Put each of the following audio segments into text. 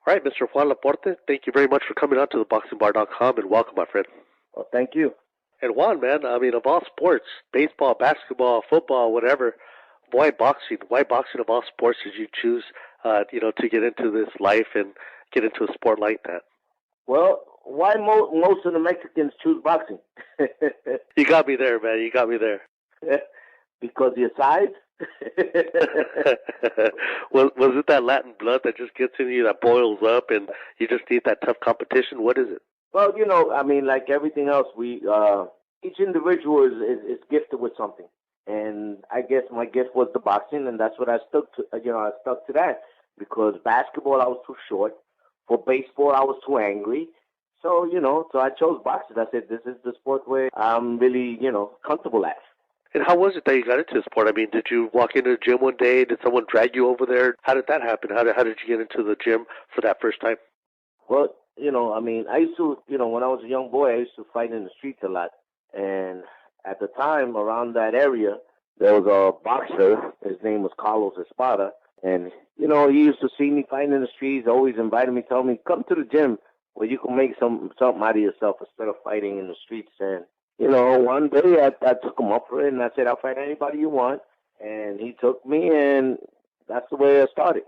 All right, Mr. Juan LaPorte, thank you very much for coming out to TheBoxingBar.com and welcome, my friend. Well, thank you. And Juan, man, I mean, of all sports, baseball, basketball, football, whatever, why boxing? Why boxing of all sports did you choose, to get into this life and get into a sport like that? Well, why most of the Mexicans choose boxing? You got me there, man. You got me there. Because of your size? Was it that Latin blood that just gets in you, that boils up, and you just need that tough competition? What is it? Well, like everything else, each individual is gifted with something. And I guess my gift was the boxing, and that's what I stuck to. I stuck to that because basketball I was too short. For baseball I was too angry. So so I chose boxing. I said this is the sport where I'm really comfortable at. And how was it that you got into the sport? I mean, did you walk into the gym one day? Did someone drag you over there? How did that happen? How did you get into the gym for that first time? Well, I used to, when I was a young boy, I used to fight in the streets a lot. And at the time, around that area, there was a boxer. His name was Carlos Espada. And, he used to see me fighting in the streets, always invited me, tell me, come to the gym where you can make something out of yourself instead of fighting in the streets. And, one day I took him up for it, and I said, I'll fight anybody you want. And he took me, and that's the way I started.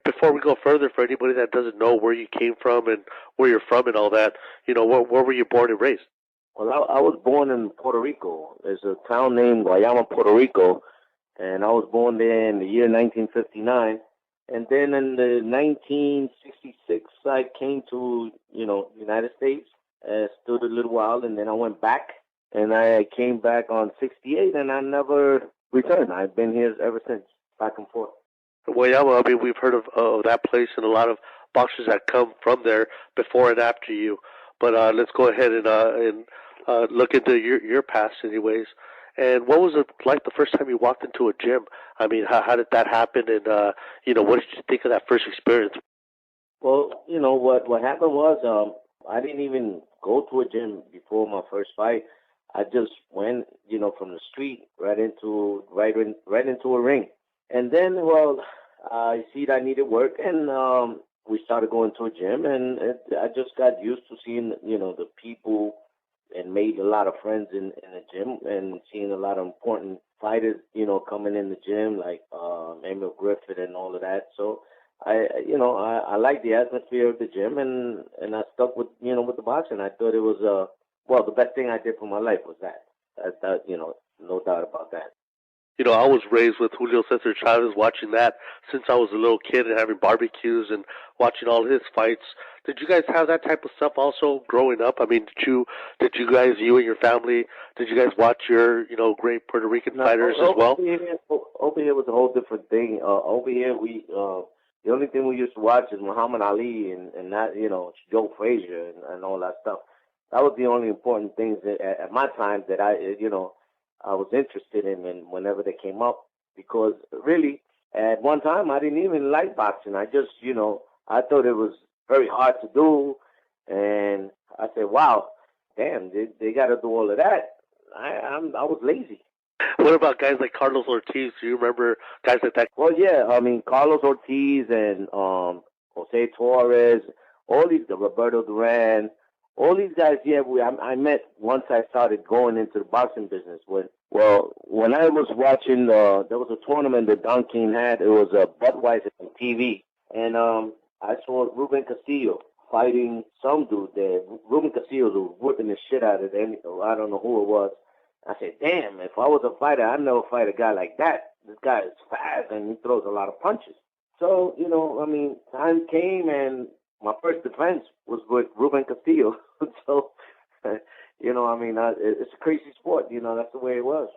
Before we go further, for anybody that doesn't know where you came from and where you're from and all that, where were you born and raised? Well, I was born in Puerto Rico. There's a town named Guayama, Puerto Rico, and I was born there in the year 1959. And then in the 1966, I came to, United States, stood a little while, and then I went back. And I came back on 68, and I never returned. I've been here ever since, back and forth. Guayama, I mean, we've heard of that place and a lot of boxers that come from there before and after you. But let's go ahead and look into your past anyways. And what was it like the first time you walked into a gym? I mean, how did that happen? And, what did you think of that first experience? Well, what happened was I didn't even go to a gym before my first fight. I just went, from the street right into a ring. And then, I see that I needed work, and we started going to a gym, and I just got used to seeing, the people, and made a lot of friends in the gym, and seeing a lot of important fighters, coming in the gym, like Emil Griffith and all of that. So I like the atmosphere of the gym, and I stuck with the boxing. I thought it was the best thing I did for my life was that. No doubt about that. I was raised with Julio Cesar Chavez, watching that since I was a little kid and having barbecues and watching all his fights. Did you guys have that type of stuff also growing up? I mean, did you guys, you and your family, did you guys watch your, great Puerto Rican fighters as well? Over here was a whole different thing. Over here, the only thing we used to watch is Muhammad Ali and that, Joe Frazier and all that stuff. That was the only important things at my time that I was interested in whenever they came up, because really at one time I didn't even like boxing. I just, I thought it was very hard to do, and I said, wow, damn, they got to do all of that. I was lazy. What about guys like Carlos Ortiz? Do you remember guys like that? Well, yeah, I mean, Carlos Ortiz and Jose Torres, all these, Roberto Duran, all these guys, yeah, I met once I started going into the boxing business. When I was watching, there was a tournament that Don King had. It was Budweiser on TV. And I saw Ruben Castillo fighting some dude there. Ruben Castillo was whipping the shit out of it. I don't know who it was. I said, damn, if I was a fighter, I'd never fight a guy like that. This guy is fast, and he throws a lot of punches. So, time came, and my first defense was with Ruben Castillo. So, it's a crazy sport. That's the way it was.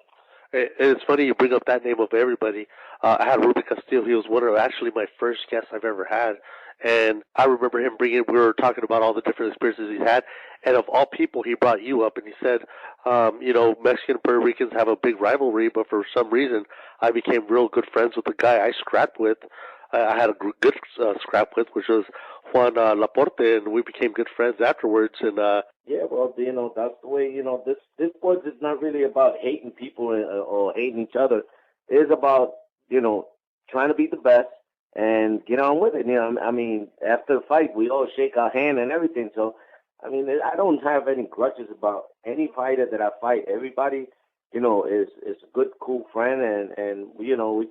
It's funny you bring up that name of everybody. I had Ruben Castillo. He was one of actually my first guests I've ever had. And I remember him we were talking about all the different experiences he's had. And of all people, he brought you up and he said, Mexican and Puerto Ricans have a big rivalry, but for some reason, I became real good friends with the guy I scrapped with. I had a good scrap with, which was Juan LaPorte, and we became good friends afterwards. And yeah, well, that's the way. This sport is not really about hating people or hating each other. It is about trying to be the best and get on with it. You know, I mean, after the fight, we all shake our hand and everything. So, I mean, I don't have any grudges about any fighter that I fight. Everybody, you know, is a good, cool friend, and you know,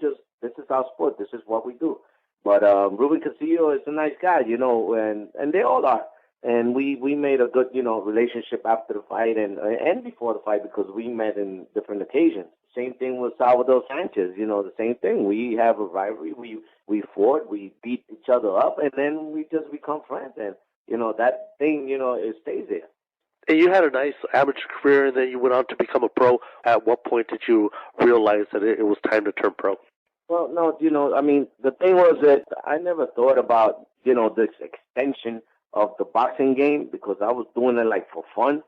this is our sport. This is what we do. But Ruben Castillo is a nice guy, you know, and they all are. And we made a good, you know, relationship after the fight and before the fight because we met in different occasions. Same thing with Salvador Sanchez, you know, the same thing. We have a rivalry. We fought, we beat each other up, and then we just become friends. And, you know, that thing, you know, it stays there. And you had a nice amateur career, and then you went on to become a pro. At what point did you realize that it was time to turn pro? Well, no, you know, I mean, the thing was that I never thought about, you know, this extension of the boxing game because I was doing it like for fun.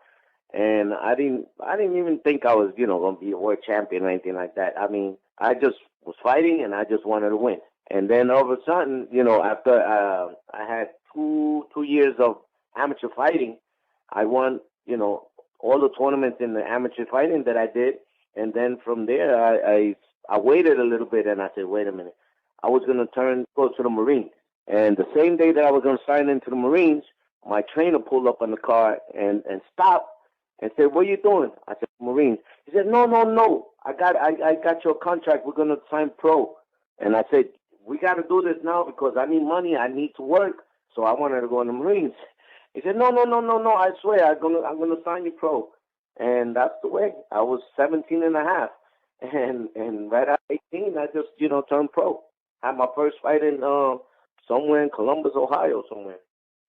And I didn't even think I was, you know, going to be a world champion or anything like that. I mean, I just was fighting and I just wanted to win. And then all of a sudden, you know, after I had two years of amateur fighting, I won, you know, all the tournaments in the amateur fighting that I did. And then from there, I waited a little bit and I said, wait a minute, I was going to go to the Marines. And the same day that I was going to sign into the Marines, my trainer pulled up in the car and stopped and said, what are you doing? I said, Marines. He said, no. I got your contract. We're going to sign pro. And I said, we got to do this now because I need money. I need to work. So I wanted to go in the Marines. He said, no. I swear, I'm going to sign you pro. And that's the way. I was 17 and a half. And right at 18, I just, you know, turned pro. Had my first fight in somewhere in Columbus, Ohio, somewhere.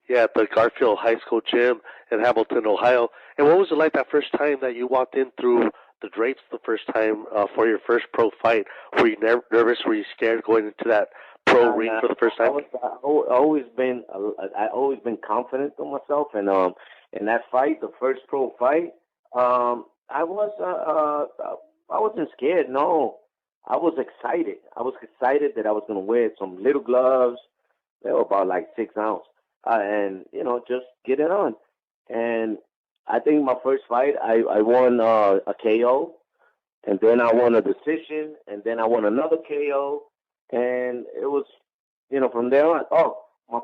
Yeah, at the Garfield High School gym in Hamilton, Ohio. And what was it like that first time that you walked in through the drapes the first time for your first pro fight? Were you nervous? Were you scared going into that pro ring for the first time? I always been confident in myself, and in that fight, the first pro fight, I wasn't scared. No, I was excited. I was excited that I was going to wear some little gloves. They were about like 6 ounces. And, you know, just get it on. And I think my first fight, I won a KO, and then I won a decision, and then I won another KO. And it was, you know, from there on. Oh, my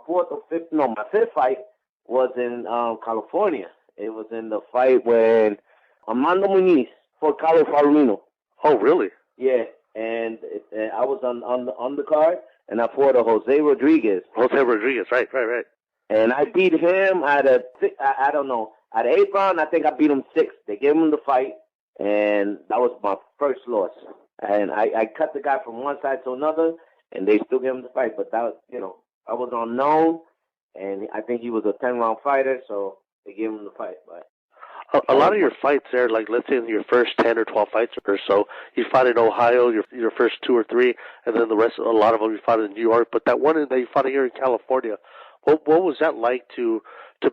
fifth fight was in California. It was in the fight when Armando Muñiz fought Carlos Palomino. Oh, really? Yeah. And I was on the card, and I fought a Jose Rodriguez. Right. And I beat him at I don't know, at 8th round, I think I beat him 6. They gave him the fight, and that was my first loss. And I cut the guy from one side to another, and they still gave him the fight. But that was, you know, I was unknown, and I think he was a 10-round fighter, so they gave him the fight. But a lot of your fights there, like let's say in your first 10 or 12 fights or so, you fought in Ohio, your first 2 or 3, and then the rest, a lot of them you fought in New York. But that one that you fought here in California, what was that like to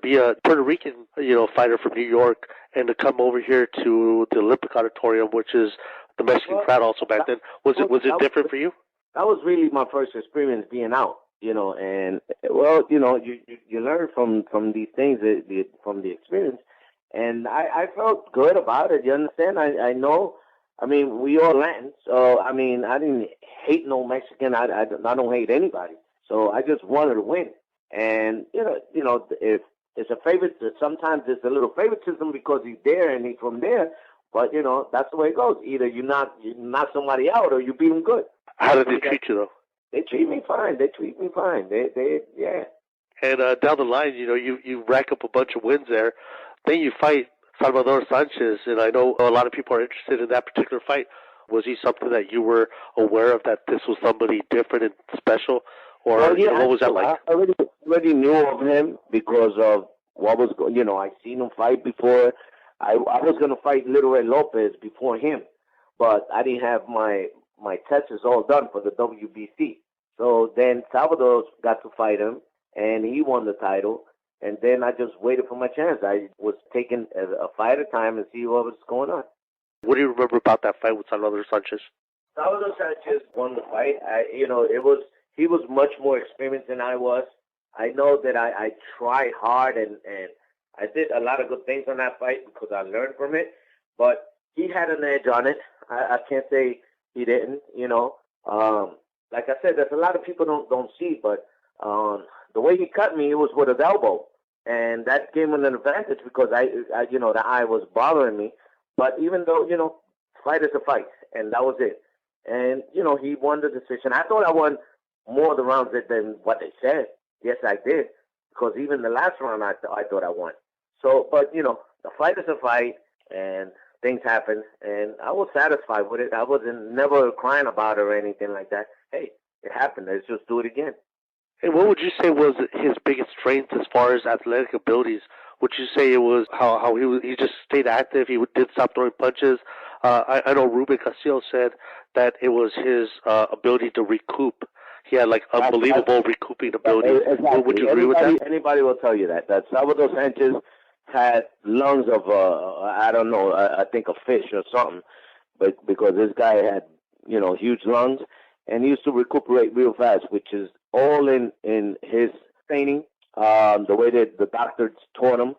be a Puerto Rican, you know, fighter from New York and to come over here to the Olympic Auditorium, which is the Mexican crowd also back then? Was it different for you? That was really my first experience being out, you know, and well, you know, you learn from these things, from the experience. And I felt good about it. You understand? I know. I mean, we all Latin, so I mean, I didn't hate no Mexican. I don't hate anybody. So I just wanted to win. And you know, if it's a favorite, sometimes it's a little favoritism because he's there and he's from there. But you know, that's the way it goes. Either you knock somebody out or you beat them good. How did they treat you though? They treat me fine. They yeah. And down the line, you know, you rack up a bunch of wins there. Then you fight Salvador Sanchez, and I know a lot of people are interested in that particular fight. Was he something that you were aware of, that this was somebody different and special? Or well, yeah, what was that like? I already knew of him because of what was going. You know, I seen him fight before. I was going to fight Little Red Lopez before him, but I didn't have my tests all done for the WBC. So then Salvador got to fight him, and he won the title. And then I just waited for my chance. I was taking a fight at a time and see what was going on. What do you remember about that fight with Salvador Sanchez? Salvador Sanchez won the fight. He was much more experienced than I was. I know that I tried hard and I did a lot of good things on that fight because I learned from it. But he had an edge on it. I can't say he didn't, you know. like I said, there's a lot of people don't see, but the way he cut me, it was with his elbow, and that gave him an advantage because I the eye was bothering me. But even though fight is a fight, and that was it. And he won the decision. I thought I won more of the rounds than what they said. Yes, I did, because even the last round I thought I won. So, but the fight is a fight, and things happen, and I was satisfied with it. I wasn't never crying about it or anything like that. Hey, it happened. Let's just do it again. And what would you say was his biggest strength as far as athletic abilities? Would you say it was how he just stayed active? He did stop throwing punches. I know Ruben Castillo said that it was his ability to recoup. He had like unbelievable recouping ability. Exactly. Would you agree with that? Anybody will tell you that Salvador Sanchez had lungs of I don't know, I think a fish or something, but because this guy had huge lungs, and he used to recuperate real fast, which is all in his training, the way that the doctors taught him,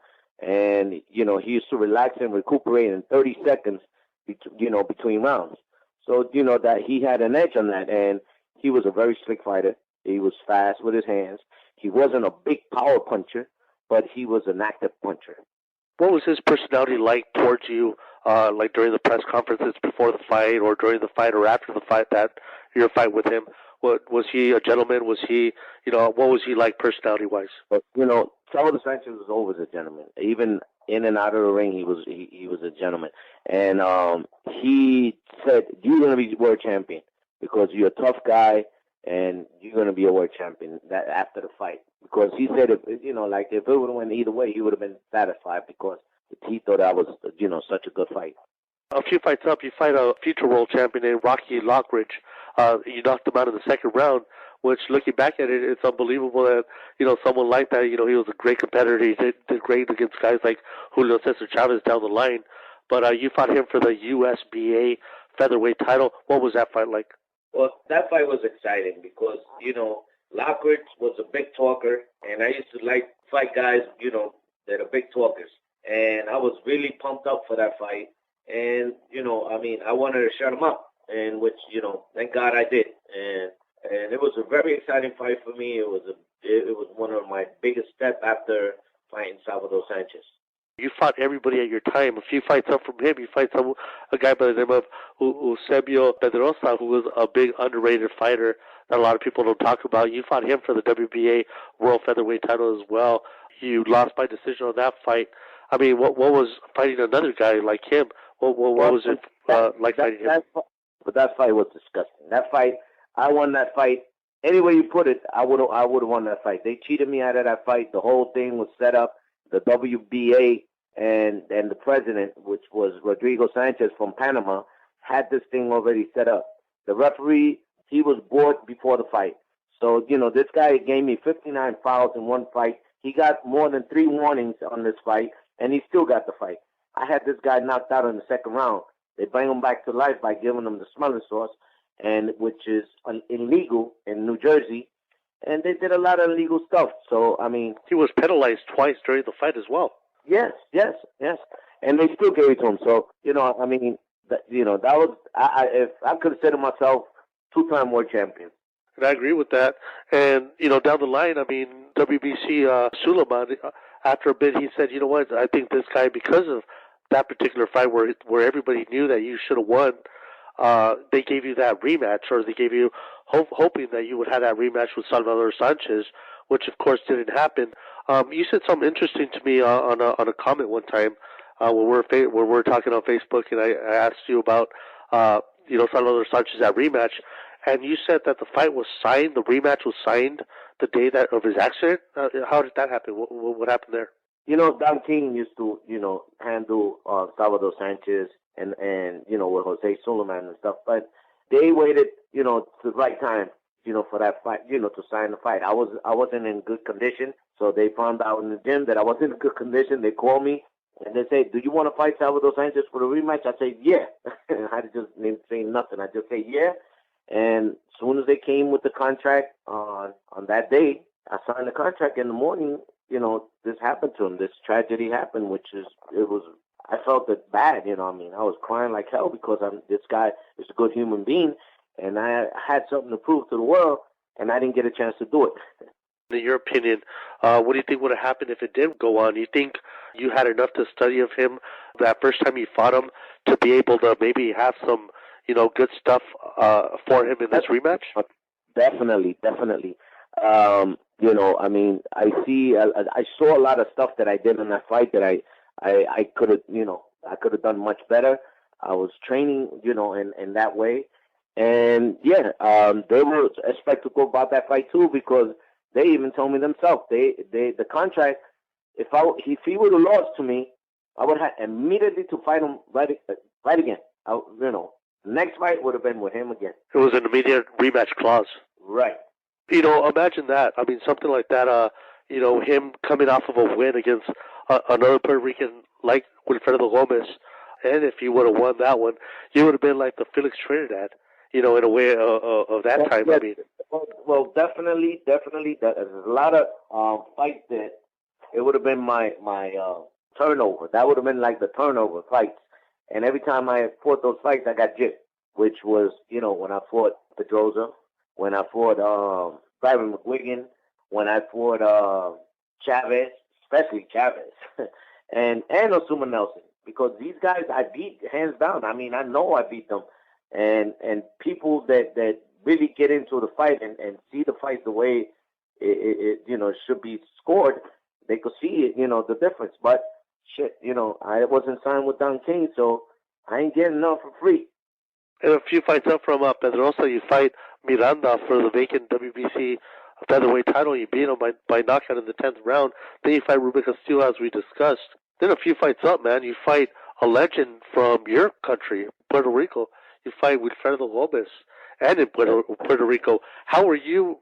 and he used to relax and recuperate in 30 seconds, between rounds. So that he had an edge on that, and he was a very slick fighter. He was fast with his hands. He wasn't a big power puncher, but he was an active puncher. What was his personality like towards you, like during the press conferences before the fight, or during the fight, or after the fight, your fight with him? What was he a gentleman? Was he, what was he like personality-wise? But Salvador Sanchez was always a gentleman. Even in and out of the ring, he was a gentleman. And he said, "You're going to be world champion because you're a tough guy, and you're going to be a world champion." That after the fight, because he said if it would have went either way, he would have been satisfied because he thought that was such a good fight. A few fights up, you fight a future world champion named Rocky Lockridge. You knocked him out in the second round, which, looking back at it, it's unbelievable that, someone like that, he was a great competitor. He did great against guys like Julio Cesar Chavez down the line. But you fought him for the USBA featherweight title. What was that fight like? Well, that fight was exciting because, Lockridge was a big talker, and I used to fight guys, that are big talkers. And I was really pumped up for that fight. And, I wanted to shut him up, and which, thank God I did. And it was a very exciting fight for me. It was one of my biggest steps after fighting Salvador Sanchez. You fought everybody at your time. A few fights up from him, you fight a guy by the name of Eusebio Pedroza, who was a big underrated fighter that a lot of people don't talk about. You fought him for the WBA World Featherweight title as well. You lost by decision on that fight. What was fighting another guy like him? What was it like fighting him? But that fight was disgusting. That fight, I won that fight. Any way you put it, I would have won that fight. They cheated me out of that fight. The whole thing was set up. The WBA and the president, which was Rodrigo Sanchez from Panama, had this thing already set up. The referee, he was bored before the fight. So, this guy gave me 59 fouls in one fight. He got more than 3 warnings on this fight, and he still got the fight. I had this guy knocked out in the second round. They bring him back to life by giving him the smelling sauce, and which is illegal in New Jersey. And they did a lot of illegal stuff. So, he was penalized twice during the fight as well. Yes. And they still gave it to him. So, that was, if I consider myself 2-time world champion. And I agree with that. And, down the line, WBC Suleiman, after a bit, he said, you know what, I think this guy, because of that particular fight where everybody knew that you should have won, they gave you that rematch, or they gave you hoping that you would have that rematch with Salvador Sanchez, which of course didn't happen. You said something interesting to me on a comment one time when we're talking on Facebook, and I asked you about Salvador Sanchez, that rematch, and you said that the fight was signed, the rematch was signed the day of his accident. How did that happen? What happened there? Don King used to, handle Salvador Sanchez and with Jose Suleiman and stuff, but they waited, to the right time, for that fight, to sign the fight. I wasn't in good condition, so they found out in the gym that I wasn't in good condition. They called me and they said, "Do you want to fight Salvador Sanchez for the rematch?" I said, "Yeah." I just didn't say nothing. I just said, "Yeah." And as soon as they came with the contract on that day, I signed the contract. In the morning, this happened to him. This tragedy happened, I felt it bad, I was crying like hell because this guy is a good human being, and I had something to prove to the world, and I didn't get a chance to do it. In your opinion, what do you think would have happened if it did go on? You think you had enough to study of him that first time you fought him to be able to maybe have some, good stuff for him in this rematch? Definitely, definitely. I mean, I saw a lot of stuff that I did in that fight that I could have, I could have done much better. I was training, in that way. And yeah, they were a spectacle about that fight too, because they even told me themselves, the contract, if he would have lost to me, I would have immediately to fight him right again. Next fight would have been with him again. It was an immediate rematch clause. Right. Imagine that. I mean, something like that, him coming off of a win against another Puerto Rican like Wilfredo Gomez, and if he would have won that one, he would have been like the Felix Trinidad, in a way of that time. Yeah, I mean, well, definitely. There's a lot of fights that it would have been my turnover. That would have been like the turnover fights. And every time I fought those fights, I got gypped, which was, when I fought Pedroza, when I fought McGuigan, when I fought Chavez, especially Chavez, and Azumah Nelson, because these guys I beat hands down. I mean, I know I beat them. And people that really get into the fight and see the fight the way it should be scored, they could see it, the difference. But shit, I wasn't signed with Don King, so I ain't getting none for free. And a few fights up from Pedroza, you fight Miranda for the vacant WBC featherweight title. You beat him by knockout in the 10th round. Then you fight Ruben Castillo, as we discussed. Then a few fights up, man, you fight a legend from your country, Puerto Rico. You fight Wilfredo Gomez, and in Puerto Rico. How were you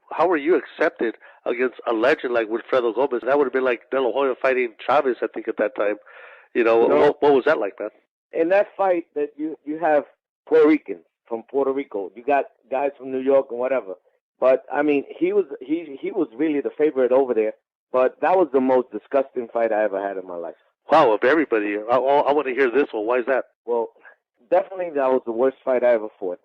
accepted against a legend like Wilfredo Gomez? That would have been like De La Hoya fighting Chavez, I think, at that time. What was that like, man? In that fight, that you have Puerto Ricans from Puerto Rico. You got guys from New York and whatever. But I mean, he was really the favorite over there. But that was the most disgusting fight I ever had in my life. Wow, of everybody, I want to hear this one. Why is that? Well, definitely that was the worst fight I ever fought.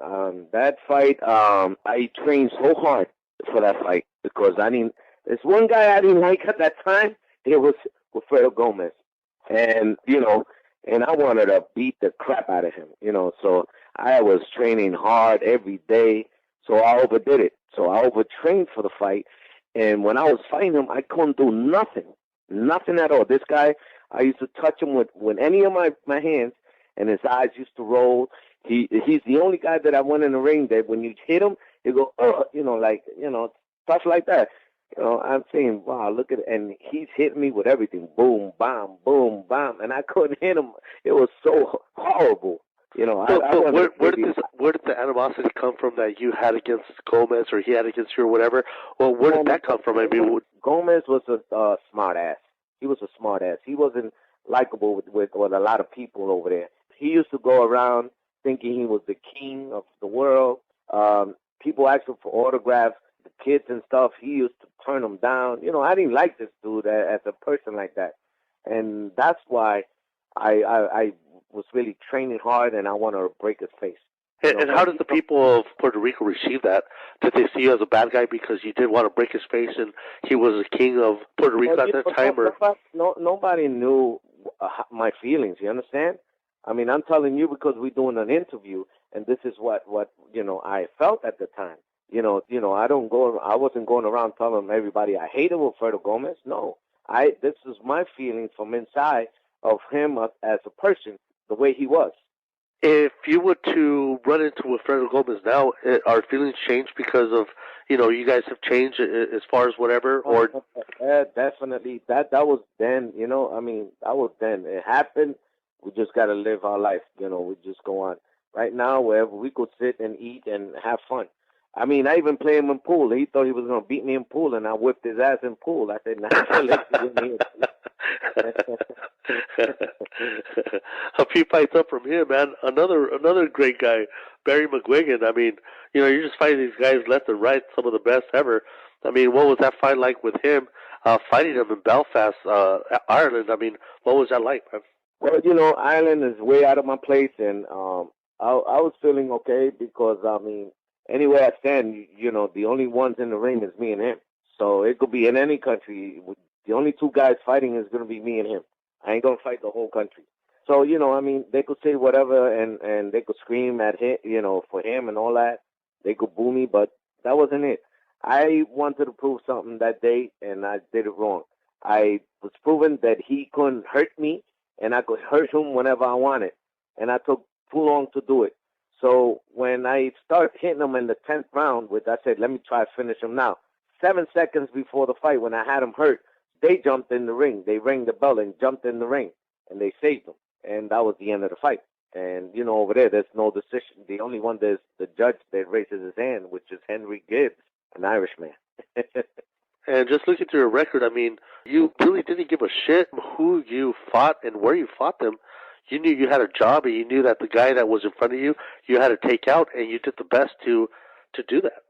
That fight, I trained so hard for that fight because there's one guy I didn't like at that time. It was Wilfredo Gomez. And, and I wanted to beat the crap out of him, so I was training hard every day. So I overdid it. So I overtrained for the fight. And when I was fighting him, I couldn't do nothing at all. This guy, I used to touch him with any of my hands, and his eyes used to roll. He's the only guy that I went in the ring that when you hit him, you go, stuff like that. I'm saying, wow, look at it. And he's hitting me with everything. Boom, bam, boom, bam. And I couldn't hit him. It was so horrible. Where did the animosity come from that you had against Gomez or he had against you or whatever? Well, where did that come from? I mean, Gomez was a smart ass. He was a smart ass. He wasn't likable with a lot of people over there. He used to go around thinking he was the king of the world. People asked him for autographs, the kids and stuff. He used to turn them down. I didn't like this dude as a person like that. And that's why I was really training hard, and I wanted to break his face. And how did the people of Puerto Rico receive that? Did they see you as a bad guy because you did want to break his face and he was the king of Puerto Rico at that time? Nobody knew my feelings, you understand? I mean, I'm telling you because we're doing an interview, and this is what I felt at the time. I wasn't going around telling everybody I hated Wilfredo Gomez. No, this is my feelings from inside of him as a person, the way he was. If you were to run into Wilfredo Gomez now, are feelings changed because of, you guys have changed as far as whatever? Or definitely. That was then, that was then. It happened. We just got to live our life. We just go on. Right now, wherever we could sit and eat and have fun. I mean, I even played him in pool. He thought he was going to beat me in pool, and I whipped his ass in pool. I said, A few fights up from here, man. Another great guy, Barry McGuigan. I mean, you're just fighting these guys left and right, some of the best ever. I mean, what was that fight like with him, fighting him in Belfast, Ireland? I mean, what was that like, man? Well, Ireland is way out of my place, and I was feeling okay because, anywhere I stand, the only ones in the ring is me and him. So it could be in any country. The only two guys fighting is going to be me and him. I ain't going to fight the whole country. So, they could say whatever and they could scream at him, for him and all that. They could boo me, but that wasn't it. I wanted to prove something that day, and I did it wrong. I was proving that he couldn't hurt me, and I could hurt him whenever I wanted. And I took too long to do it. So when I started hitting him in the 10th round, which I said, let me try to finish him now. 7 seconds before the fight, when I had him hurt, they jumped in the ring. They rang the bell and jumped in the ring, and they saved him. And that was the end of the fight. And, over there, there's no decision. The only one there's the judge that raises his hand, which is Henry Gibbs, an Irishman. And just looking through your record, you really didn't give a shit who you fought and where you fought them. You knew you had a job, and you knew that the guy that was in front of you, you had to take out, and you did the best to do that.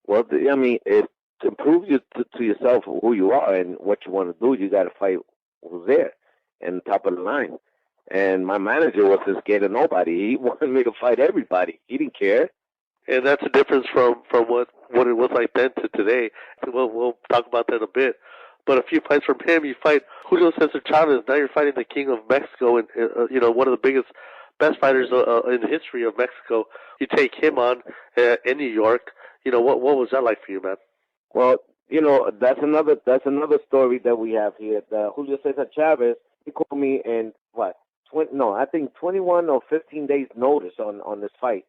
Well, to prove you to yourself who you are and what you want to do, you got to fight who's there and top of the line. And my manager was just scared of nobody. He wanted me to fight everybody. He didn't care. And that's the difference from what it was like then to today. We'll talk about that in a bit. But a few fights from him, you fight Julio Cesar Chavez. Now you're fighting the King of Mexico, and one of the biggest, best fighters in the history of Mexico. You take him on in New York. What was that like for you, man? Well, that's another story that we have here. Julio Cesar Chavez, he called me in I think 21 or 15 days notice on this fight.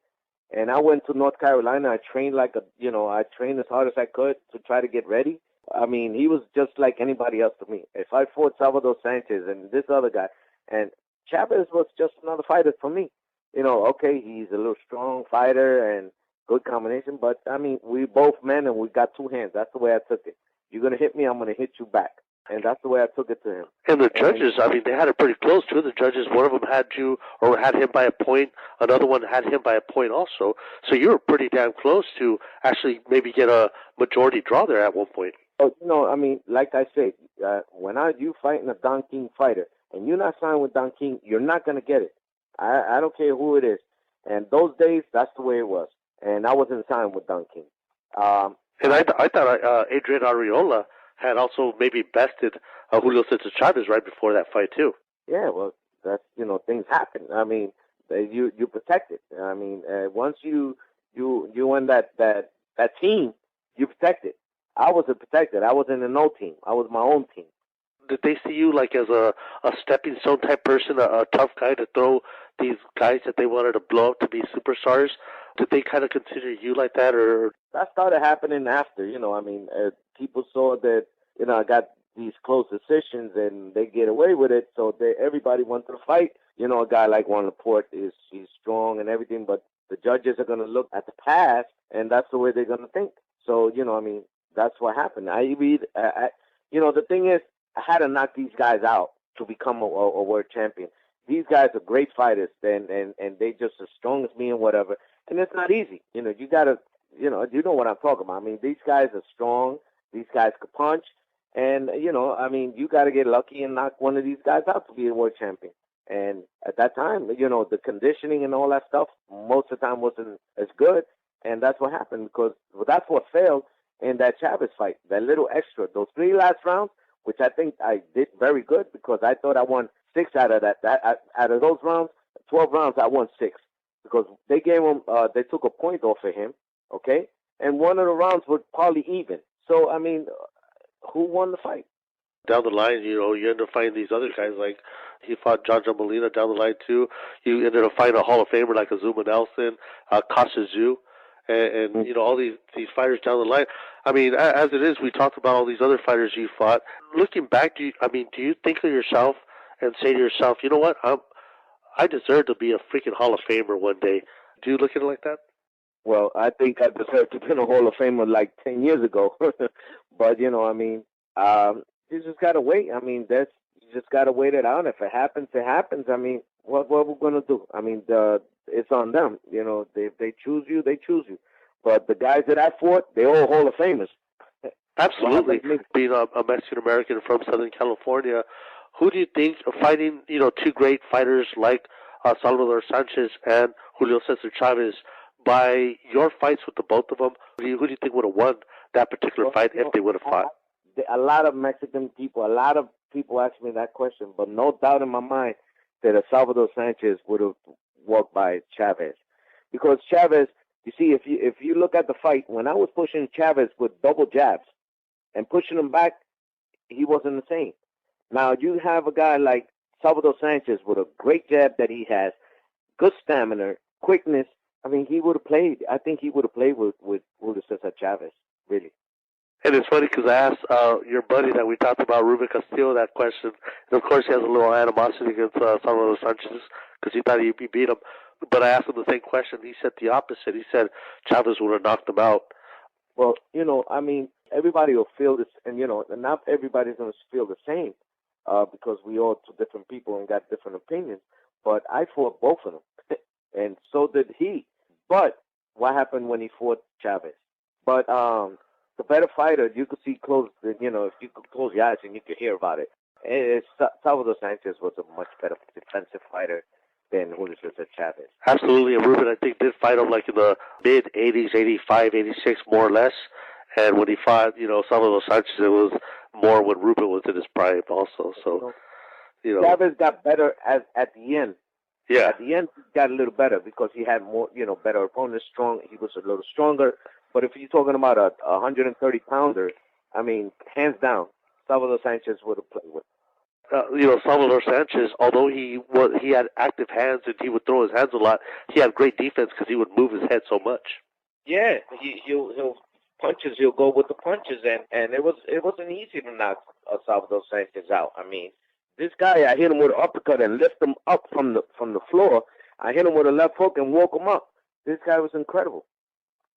And I went to North Carolina. I trained I trained as hard as I could to try to get ready. He was just like anybody else to me. If I fought Salvador Sanchez and this other guy, and Chavez was just another fighter for me. Okay, he's a little strong fighter and good combination, but we both men and we got two hands. That's the way I took it. You're gonna hit me, I'm gonna hit you back. And that's the way I took it to him. And the judges, they had it pretty close. Two of the judges, one of them had him by a point. Another one had him by a point also. So you were pretty damn close to actually maybe get a majority draw there at one point. Oh, like I said, when you fighting a Don King fighter and you're not signed with Don King, you're not going to get it. I don't care who it is. And those days, that's the way it was. And I wasn't signed with Don King. And I thought Adrian Arreola had also maybe bested Julio Cesar Chavez right before that fight too. Yeah, well, that's things happen. You protect it. Once you win that team, you protect it. I wasn't protected. I was in a no team. I was my own team. Did they see you like as a stepping stone type person, a tough guy to throw these guys that they wanted to blow up to be superstars? Did they kind of consider you like that, or that started happening after? People saw that I got these close decisions and they get away with it, so everybody wanted to fight. A guy like Juan LaPorte he's strong and everything, but the judges are going to look at the past, and that's the way they're going to think. So that's what happened. The thing is, I had to knock these guys out to become a world champion. These guys are great fighters, and they just as strong as me and whatever. And it's not easy. You gotta, you know what I'm talking about. These guys are strong. These guys could punch. And, you got to get lucky and knock one of these guys out to be a world champion. And at that time, the conditioning and all that stuff, most of the time wasn't as good. And that's what happened because that's what failed in that Chavez fight, that little extra. Those 3 last rounds, which I think I did very good because I thought I won 6 out of out of those rounds, 12 rounds, I won 6 because they gave him, they took a point off of him, okay? And one of the rounds was probably even. So, who won the fight? Down the line, you end up fighting these other guys like he fought John Molina down the line too. You ended up fighting a Hall of Famer like Azumah Nelson, Costa Zoo, and all these fighters down the line. As it is, we talked about all these other fighters you fought. Looking back, do you think of yourself and say to yourself, you know what, I deserve to be a freaking Hall of Famer one day? Do you look at it like that? Well, I think I deserve to be a Hall of Famer like 10 years ago. But, you just got to wait. You just got to wait it out. If it happens, it happens. What we're going to do? It's on them. If they choose you, they choose you. But the guys that I fought, they're all Hall of Famers. Absolutely. Being a Mexican-American from Southern California, who do you think, fighting, 2 great fighters like Salvador Sanchez and Julio Cesar Chavez, by your fights with the both of them, who do you think would have won that particular fight if they would have fought? A lot of Mexican people, a lot of people ask me that question, but no doubt in my mind that Salvador Sanchez would have walked by Chavez. Because Chavez, you see, if you look at the fight, when I was pushing Chavez with double jabs and pushing him back, he wasn't the same. Now, you have a guy like Salvador Sanchez with a great jab that he has, good stamina, quickness. I mean, he would have played. I think he would have played with Julio Cesar Chavez, really. And it's funny because I asked your buddy that we talked about, Ruben Castillo, that question. And, of course, he has a little animosity against Salvador Sanchez because he thought he beat him. But I asked him the same question. He said the opposite. He said Chavez would have knocked him out. Well, I mean, everybody will feel this, and, not everybody's going to feel the same because we all two different people and got different opinions. But I fought both of them, and so did he. But what happened when he fought Chavez? But the better fighter, you could see close, if you could close your eyes and you could hear about it. Salvador Sanchez was a much better defensive fighter than Julio Cesar Chavez. Absolutely, and Ruben, I think, did fight him like in the mid-'80s, 85, 86, more or less. And when he fought, Salvador Sanchez, it was more when Ruben was in his prime also. So, Chavez got better at the end. Yeah. At the end, he got a little better because he had more, better opponents, strong. He was a little stronger. But if you're talking about a 130-pounder, I mean, hands down, Salvador Sanchez would have played with. Salvador Sanchez, although he had active hands and he would throw his hands a lot, he had great defense because he would move his head so much. Yeah, he'll punches. He'll go with the punches, and it wasn't easy to knock Salvador Sanchez out. I mean, this guy, I hit him with an uppercut and lift him up from the floor. I hit him with a left hook and woke him up. This guy was incredible.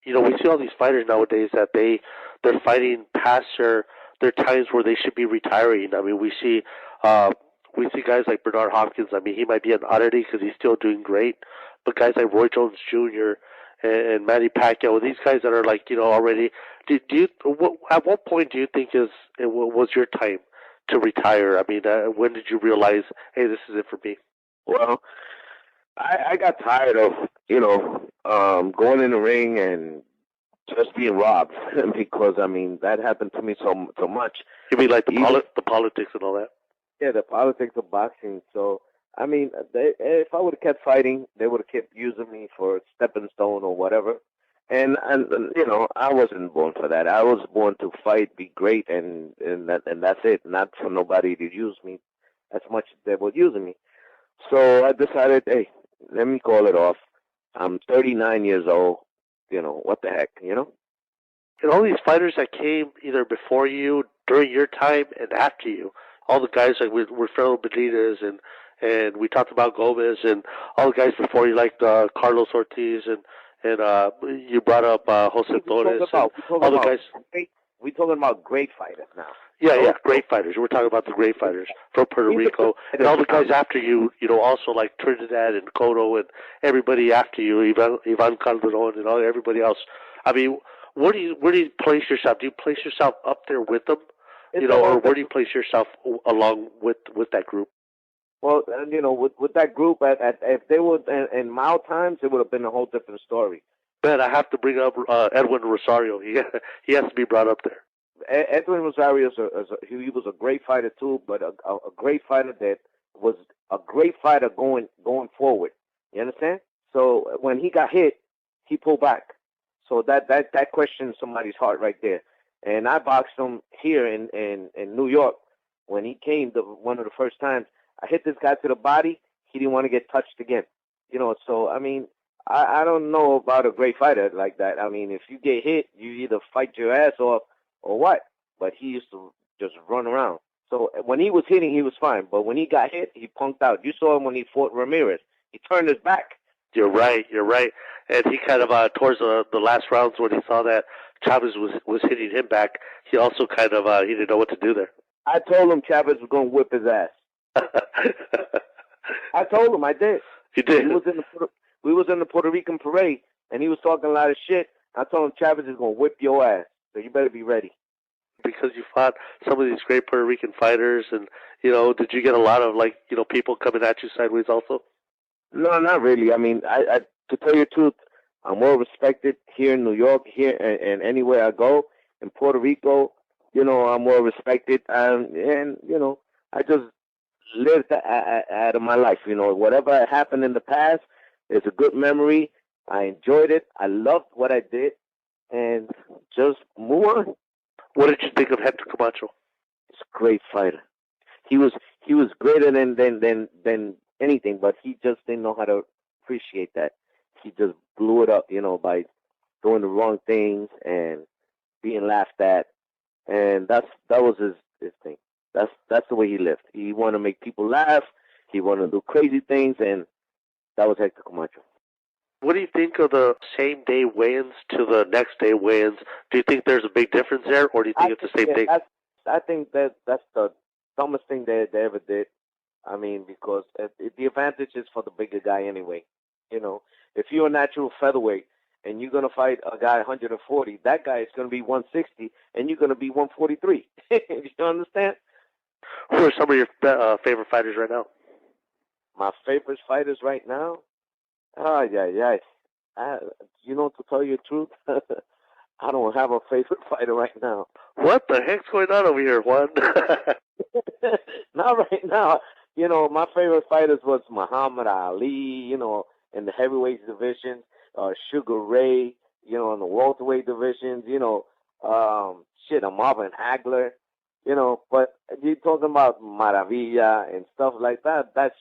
We see all these fighters nowadays that they're fighting past their times where they should be retiring. I mean, we see guys like Bernard Hopkins. I mean, he might be an oddity because he's still doing great, but guys like Roy Jones Jr. and Manny Pacquiao, these guys that are like already. At what point do you think was your time to retire? I mean, when did you realize, hey, this is it for me? Well, I got tired of going in the ring and just being robbed because I mean that happened to me so much. You mean like the politics and all that? Yeah, the politics of boxing. So I mean, if I would have kept fighting, they would have kept using me for a stepping stone or whatever. And I wasn't born for that. I was born to fight, be great, and that's it. Not for nobody to use me as much as they were using me. So I decided, hey, let me call it off. I'm 39 years old. What the heck, And all these fighters that came either before you, during your time, and after you, all the guys like Wilfredo Benitez and we talked about Gomez and all the guys before you, like Carlos Ortiz and you brought up Jose Torres. All the guys. We're talking about great fighters now. Yeah, great fighters. We're talking about the great fighters from Puerto Rico and all the guys after you. Also like Trinidad and Cotto and everybody after you, Ivan Calderon and everybody else. I mean, where do you place yourself? Do you place yourself up there with them? Or where do you place yourself along with that group? Well, with that group, if they were in mild times, it would have been a whole different story. Man, I have to bring up Edwin Rosario. He has to be brought up there. Edwin Rosario he was a great fighter too, but a great fighter that was a great fighter going forward. You understand? So when he got hit, he pulled back. So that questioned somebody's heart right there. And I boxed him here in New York when he came one of the first times. I hit this guy to the body. He didn't want to get touched again. So I mean, I don't know about a great fighter like that. I mean, if you get hit, you either fight your ass off or what. But he used to just run around. So when he was hitting, he was fine. But when he got hit, he punked out. You saw him when he fought Ramirez. He turned his back. You're right. And he kind of, towards the last rounds when he saw that Chavez was hitting him back, he also kind of, he didn't know what to do there. I told him Chavez was going to whip his ass. I told him I did. You did? We was in the Puerto Rican parade, and he was talking a lot of shit. I told him Chavez is going to whip your ass, so you better be ready. Because you fought some of these great Puerto Rican fighters, and, did you get a lot of, people coming at you sideways also? No, not really. I mean, I to tell you the truth, I'm well respected here in New York, here and anywhere I go. In Puerto Rico, I'm well respected, and I just lived out of my life. Whatever happened in the past is a good memory. I enjoyed it. I loved what I did, and just move on. What did you think of Hector Camacho? He's a great fighter. He was greater than anything, but he just didn't know how to appreciate that. He just blew it up, by doing the wrong things and being laughed at, and that was his thing. That's the way he lived. He wanted to make people laugh. He wanted to do crazy things, and that was Hector Camacho. What do you think of the same day weigh-ins to the next day weigh-ins? Do you think there's a big difference there, or do you think it's the same thing? I think that's the dumbest thing they ever did. I mean, because the advantage is for the bigger guy anyway. If you're a natural featherweight and you're going to fight a guy 140, that guy is going to be 160, and you're going to be 143. You understand? Who are some of your favorite fighters right now? My favorite fighters right now? Oh, yeah. To tell you the truth, I don't have a favorite fighter right now. What the heck's going on over here, Juan? Not right now. My favorite fighters was Muhammad Ali, in the heavyweight division, Sugar Ray, in the welterweight divisions, Marvin Hagler, but you're talking about Maravilla and stuff like that, that's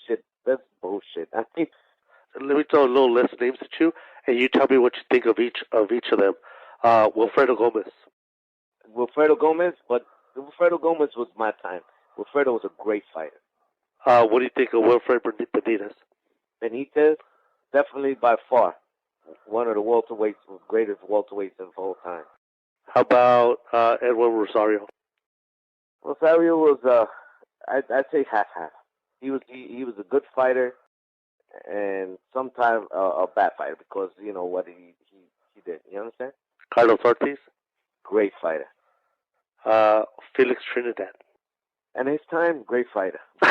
bullshit. I think. Let me throw a little list of names at you, and you tell me what you think of each of them. Wilfredo Gomez. Wilfredo Gomez, but Wilfredo Gomez was my time. Wilfredo was a great fighter. What do you think of Wilfred Benitez? Benitez, definitely by far one of the greatest welterweights of all time. How about Edwin Rosario? Rosario was, I'd say half-half. He was a good fighter, and sometimes a bad fighter because what he did. You understand? Carlos Ortiz, great fighter. Felix Trinidad. And his time, great fighter. He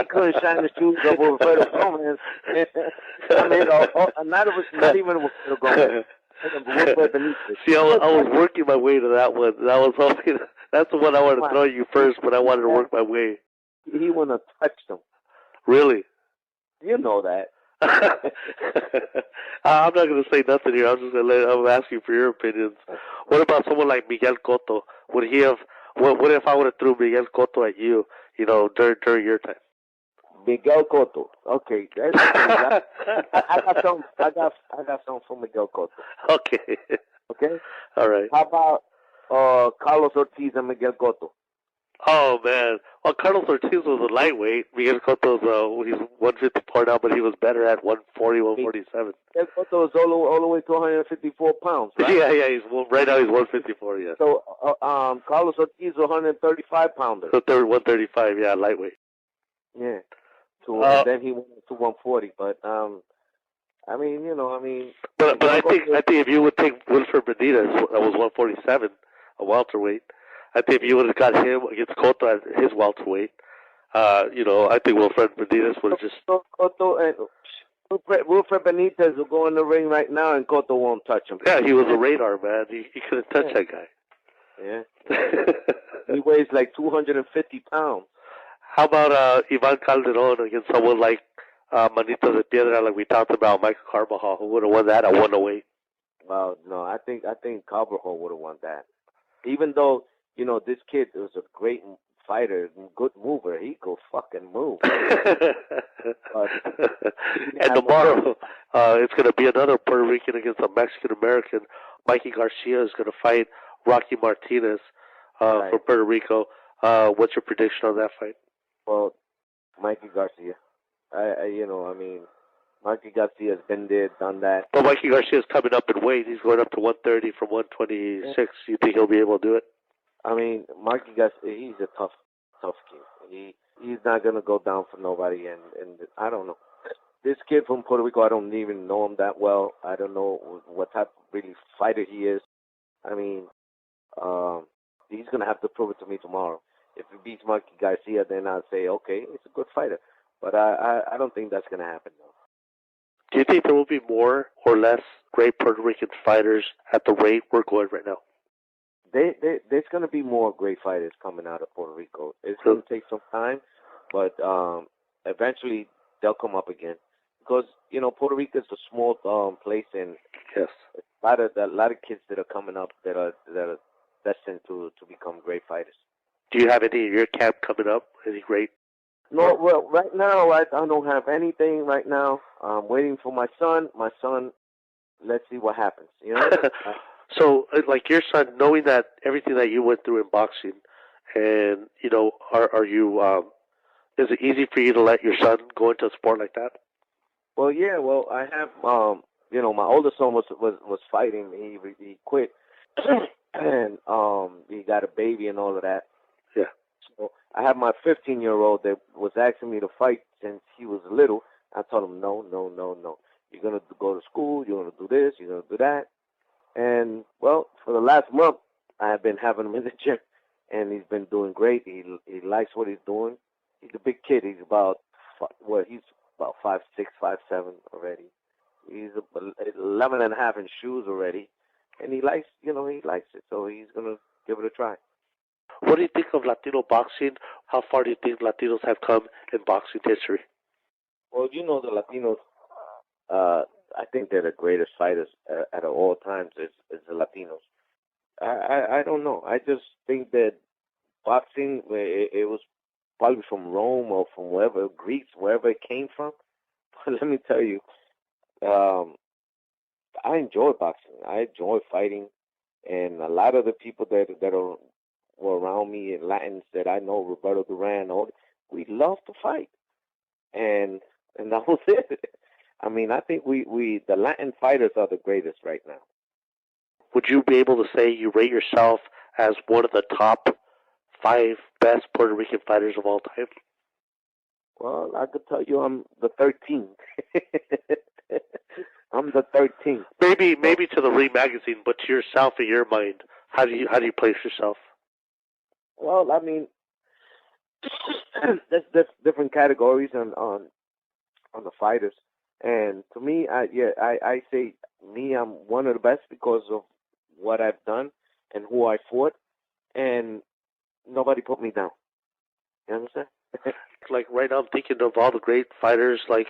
couldn't shine his shoes up with Wilfredo Gomez. I mean, not even Wilfredo Gomez. See, I was working my way to that one. That's the one I wanted to throw you first, but I wanted to work my way. He wouldn't have touched him. Really? You know that. I'm not going to say nothing here. I'm asking for your opinions. What about someone like Miguel Cotto? Would he have? What if I would have threw Miguel Cotto at you? During your time. Miguel Cotto. Okay, I got some. I got some for Miguel Cotto. Okay. Okay. All right. How about Carlos Ortiz and Miguel Cotto? Oh man. Well, Carlos Ortiz was a lightweight. Miguel Cotto he's 154 now, but he was better at 140, 147. Miguel Cotto is all the way to 154 pounds. Right? Yeah. Right now he's 154. Yeah. So Carlos Ortiz is 135 pounder. So 135. Yeah, lightweight. Yeah. And then he went to 140. But But I think if you would take Wilfred Benitez, that was 147, a welterweight. I think if you would have got him against Cotto at his welterweight, I think Wilfred Benitez would have just. Wilfred Benitez will go in the ring right now, and Cotto won't touch him. Yeah, he was a radar man. He couldn't touch that guy. Yeah. He weighs like 250 pounds. How about Ivan Calderon against someone like Manito de Piedra, like we talked about, Michael Carbajal, who would have won that at 108? Well, no, I think Carbajal would have won that. Even though, this kid was a great fighter, good mover. He could fucking move. And tomorrow, it's going to be another Puerto Rican against a Mexican-American. Mikey Garcia is going to fight Rocky Martinez from Puerto Rico. What's your prediction on that fight? Well, Mikey Garcia. Mikey Garcia's been there, done that. Well, Mikey Garcia's coming up in weight. He's going up to 130 from 126. Yeah. You think he'll be able to do it? Mikey Garcia, he's a tough kid. He's not going to go down for nobody, and I don't know. This kid from Puerto Rico, I don't even know him that well. I don't know what type of really fighter he is. He's going to have to prove it to me tomorrow. If he beats Mikey Garcia, then I'll say, okay, he's a good fighter. But I don't think that's going to happen, though. Do you think there will be more or less great Puerto Rican fighters at the rate we're going right now? There's going to be more great fighters coming out of Puerto Rico. It's going to take some time, but eventually they'll come up again. Because, you know, Puerto Rico is a small place, and yes, a lot of kids that are coming up that are destined to become great fighters. Do you have any in your camp coming up? Any great? No, well, right now I don't have anything right now. I'm waiting for my son. My son, let's see what happens. You know. So, like your son, knowing that everything that you went through in boxing, and you know, are you? Is it easy for you to let your son go into a sport like that? Well, yeah. Well, I have. You know, my older son was fighting. He quit, and he got a baby and all of that. Yeah. So I have my 15-year-old that was asking me to fight since he was little. I told him, no. You're gonna go to school. You're gonna do this. You're gonna do that. And, well, for the last month, I have been having him in the gym, and he's been doing great. He likes what he's doing. He's a big kid. He's about 5'6", 5'7" already. He's 11 and a half in shoes already, and he likes it. So he's gonna give it a try. What do you think of Latino boxing? How far do you think Latinos have come in boxing history? Well, you know, the Latinos. I think they're the greatest fighters at all times is the Latinos. I don't know. I just think that boxing, it was probably from Rome or from wherever, Greece, wherever it came from. But let me tell you, I enjoy boxing. I enjoy fighting. And a lot of the people that were around me in Latins that I know, Roberto Duran, we love to fight. And that was it. I mean, I think we the Latin fighters are the greatest right now. Would you be able to say you rate yourself as one of the top 5 best Puerto Rican fighters of all time? Well, I could tell you I'm the 13th. I'm the 13th. Maybe to the Ring magazine, but to yourself in your mind, how do you place yourself? Well, I mean, there's different categories on the fighters. And to me, I say I'm one of the best because of what I've done and who I fought, and nobody put me down. You understand? Like right now, I'm thinking of all the great fighters, like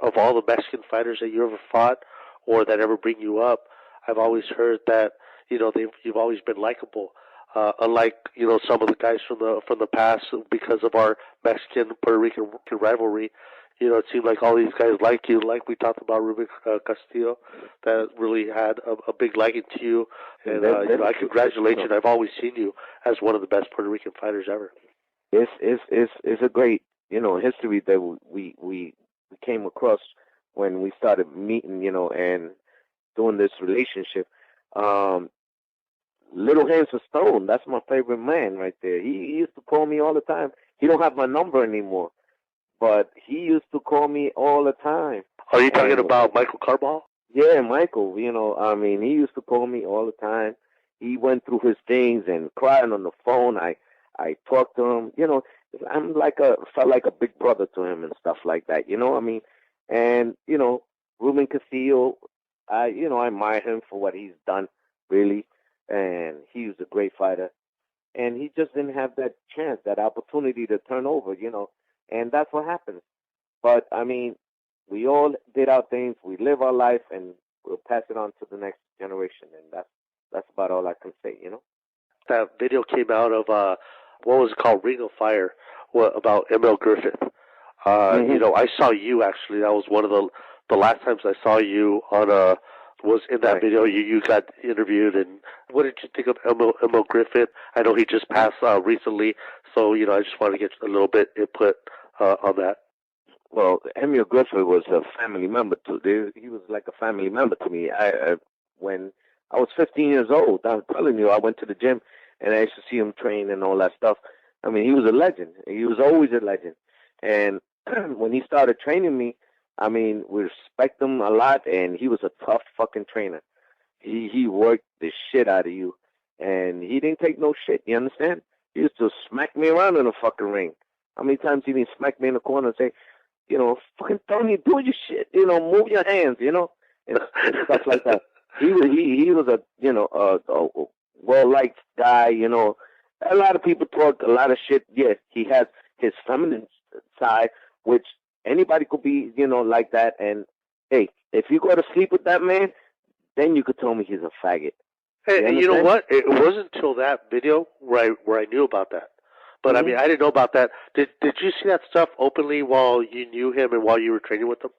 of all the Mexican fighters that you ever fought or that ever bring you up. I've always heard that you've always been likable. Unlike some of the guys from the past, because of our Mexican Puerto Rican rivalry. It seemed like all these guys like you, like we talked about Ruben Castillo, that really had a big liking to you. And I congratulate you. And I've always seen you as one of the best Puerto Rican fighters ever. It's a great history that we came across when we started meeting, and doing this relationship. Little Hands of Stone, that's my favorite man right there. He used to call me all the time. He don't have my number anymore. But he used to call me all the time. Are you talking about Michael Carball? Yeah, Michael. He used to call me all the time. He went through his things and crying on the phone. I talked to him. I'm felt like a big brother to him and stuff like that. And Ruben Castillo, I admire him for what he's done, really. And he was a great fighter. And he just didn't have that chance, that opportunity to turn over, And that's what happens. But, I mean, we all did our things. We live our life, and we'll pass it on to the next generation. And that's about all I can say, That video came out of, what was it called, Ring of Fire, about ML Griffith. I saw you, actually. That was one of the last times I saw you was in that video. You got interviewed, and what did you think of ML Griffith? I know he just passed recently, so I just wanted to get a little bit input on that. Well, Emil Griffith was a family member too. He was like a family member to me. When I was 15 years old, I'm telling you, I went to the gym and I used to see him train and all that stuff. I mean, he was a legend. He was always a legend. And when he started training me, I mean, we respect him a lot, and he was a tough fucking trainer. He worked the shit out of you, and he didn't take no shit, you understand? He used to smack me around in the fucking ring. How many times he didn't smack me in the corner and say, fucking Tony, do your shit, move your hands, and stuff like that. He was a well liked guy, A lot of people talk a lot of shit. Yes, he has his feminine side, which anybody could be, like that. And hey, if you go to sleep with that man, then you could tell me he's a faggot. And you know what? It wasn't until that video where I knew about that. But I mean, I didn't know about that. Did you see that stuff openly while you knew him and while you were training with him?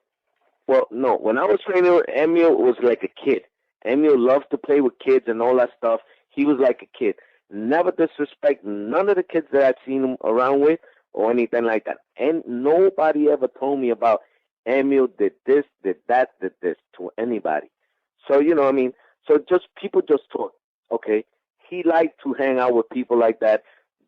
Well, no. When I was training with Emil, was like a kid. Emil loved to play with kids and all that stuff. He was like a kid. Never disrespect none of the kids that I've seen him around with or anything like that. And nobody ever told me about Emil did this, did that, did this to anybody. So, so people just talk. Okay. He liked to hang out with people like that.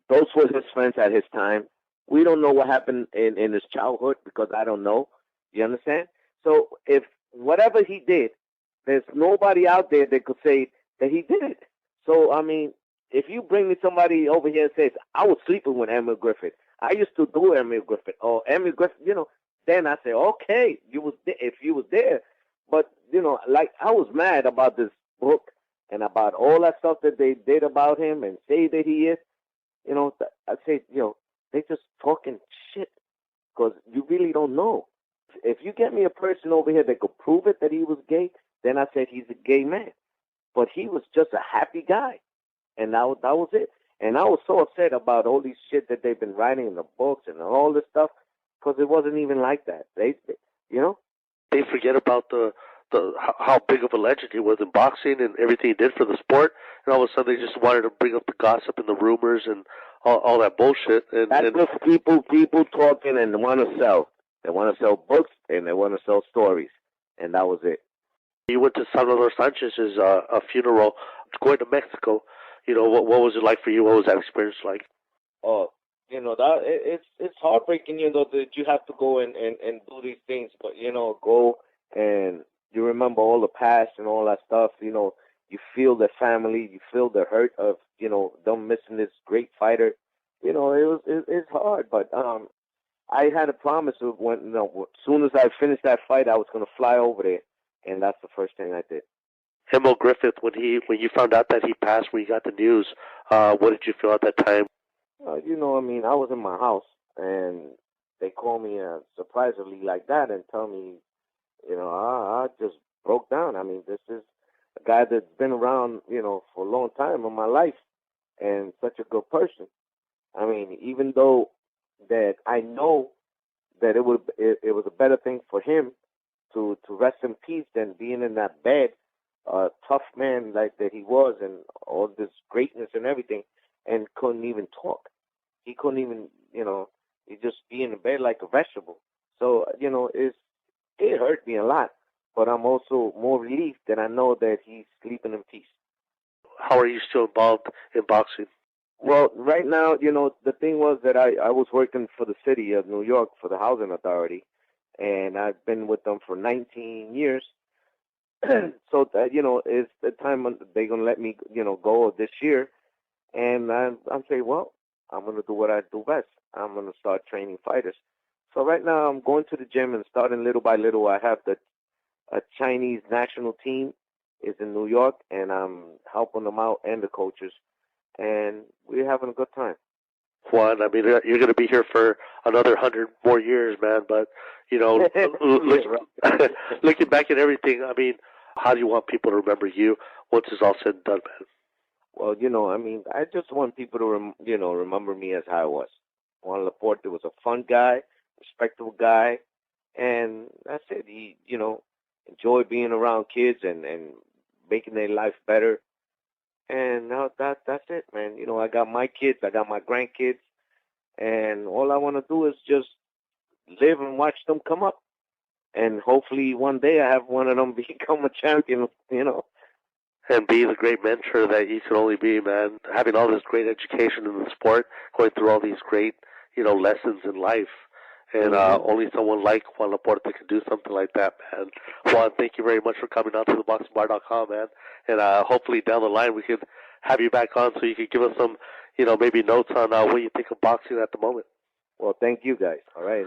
Those were his friends at his time. We don't know what happened in his childhood because I don't know. You understand? So if whatever he did, there's nobody out there that could say that he did it. So, I mean, if you bring me somebody over here and says, I was sleeping with Emil Griffith. I used to do Emil Griffith. Or Emil Griffith, then I say, okay, if you was there. But, like I was mad about this book and about all that stuff that they did about him and say that he is. I say, they just talking shit because you really don't know. If you get me a person over here that could prove it that he was gay, then I said he's a gay man. But he was just a happy guy, and that was it. And I was so upset about all these shit that they've been writing in the books and all this stuff because it wasn't even like that. They forget about how big of a legend he was in boxing and everything he did for the sport, and all of a sudden they just wanted to bring up the gossip and the rumors and all that bullshit. That's just people talking and want to sell. They want to sell books and they want to sell stories, and that was it. You went to Salvador Sanchez's funeral, going to Mexico. What was it like for you? What was that experience like? Oh, that it's heartbreaking. That you have to go and do these things, but go and you remember all the past and all that stuff. You feel the family, you feel the hurt of them missing this great fighter. It's hard, but I had a promise of when as soon as I finished that fight, I was going to fly over there, and that's the first thing I did. Emil Griffith, when you found out that he passed, when you got the news, what did you feel at that time? I was in my house, and they called me surprisingly like that and tell me, I just broke down. I mean, this is a guy that's been around, for a long time in my life and such a good person. I mean, even though that I know that it was a better thing for him to rest in peace than being in that bed, tough man like that he was and all this greatness and everything, and couldn't even talk. He couldn't even, he'd just be in the bed like a vegetable. So, it hurt me a lot, but I'm also more relieved that I know that he's sleeping in peace. How are you still involved in boxing? Well, right now, the thing was that I was working for the city of New York for the Housing Authority, and I've been with them for 19 years. So that, it's the time they're going to let me, go this year. And I'm saying, well, I'm going to do what I do best. I'm going to start training fighters. So right now I'm going to the gym and starting little by little. I have a Chinese national team is in New York, and I'm helping them out and the coaches. And we're having a good time. Juan, I mean, you're going to be here for another 100 more years, man. But, looking back at everything, I mean, how do you want people to remember you once it's all said and done, man? Well, I just want people to, remember me as I was. Juan LaPorte was a fun guy, respectable guy, and that's it. He, enjoyed being around kids and making their life better. And now that's it, man. I got my kids, I got my grandkids, and all I want to do is just live and watch them come up. And hopefully one day I have one of them become a champion, And be the great mentor that you can only be, man. Having all this great education in the sport, going through all these great, lessons in life. And only someone like Juan LaPorte can do something like that, man. Juan, thank you very much for coming out to TheBoxingBar.com, man. And hopefully down the line we could have you back on so you could give us some, maybe notes on what you think of boxing at the moment. Well, thank you guys. All right.